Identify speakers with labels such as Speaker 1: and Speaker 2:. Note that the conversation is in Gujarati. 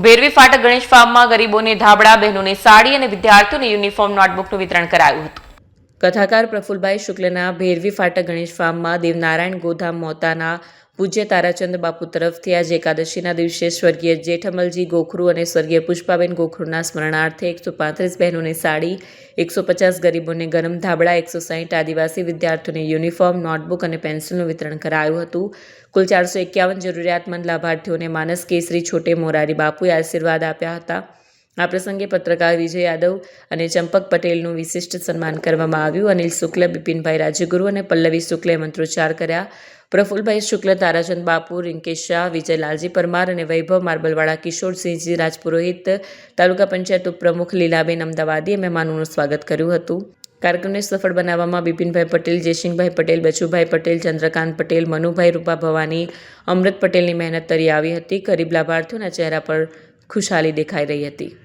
Speaker 1: ભેરવી ફાટક ગણેશ ફાર્મમાં ગરીબોને ધાબળા, બહેનોને સાડી અને વિદ્યાર્થીઓને યુનિફોર્મ નોટબુકનું વિતરણ કરાયું હતું. કથાકાર પ્રફુલભાઈ શુક્લના ભેરવી ફાટક ગણેશ ફાર્મમાં દેવનારાયણ ગોધામ મોતાના પૂજ્ય તારાચંદ બાપુ તરફથી આજે એકાદશીના દિવસે સ્વર્ગીય જેઠમલજી ગોખરુ અને સ્વર્ગીય પુષ્પાબેન ગોખરુના સ્મરણાર્થે 135 બહેનોને સાડી, 150 ગરીબોને ગરમ ધાબળા, 160 આદિવાસી વિદ્યાર્થીઓને યુનિફોર્મ, નોટબુક અને પેન્સિલનું વિતરણ કરાયું હતું. કુલ 451 જરૂરિયાતમંદ લાભાર્થીઓને માનસ કેસરી છોટે મોરારી બાપુએ આશીર્વાદ આપ્યા હતા. આ પ્રસંગે પત્રકાર વિજય યાદવ અને ચંપક પટેલનું વિશિષ્ટ સન્માન કરવામાં આવ્યું. અનિલ શુક્લ, બિપિનભાઈ રાજ્યગુરુ અને પલ્લવી શુક્લે મંત્રોચ્ચાર કર્યા. પ્રફુલભાઈ શુક્લ, તારાચંદ બાપુ, રિંકેશ શાહ, વિજય લાલજી પરમાર અને વૈભવ માર્બલવાળા, કિશોરસિંહજી રાજપુરોહિત, તાલુકા પંચાયત ઉપપ્રમુખ લીલાબેન અમદાવાદીએ મહેમાનોનું સ્વાગત કર્યું હતું. કાર્યક્રમને સફળ બનાવવામાં બિપિનભાઈ પટેલ, જયસિંહભાઈ પટેલ, બચુભાઈ પટેલ, ચંદ્રકાંત પટેલ, મનુભાઈ, રૂપા ભવાની, અમૃત પટેલની મહેનત તરી આવી હતી. ગરીબ લાભાર્થીઓના ચહેરા પર ખુશાલી દેખાઈ રહી હતી.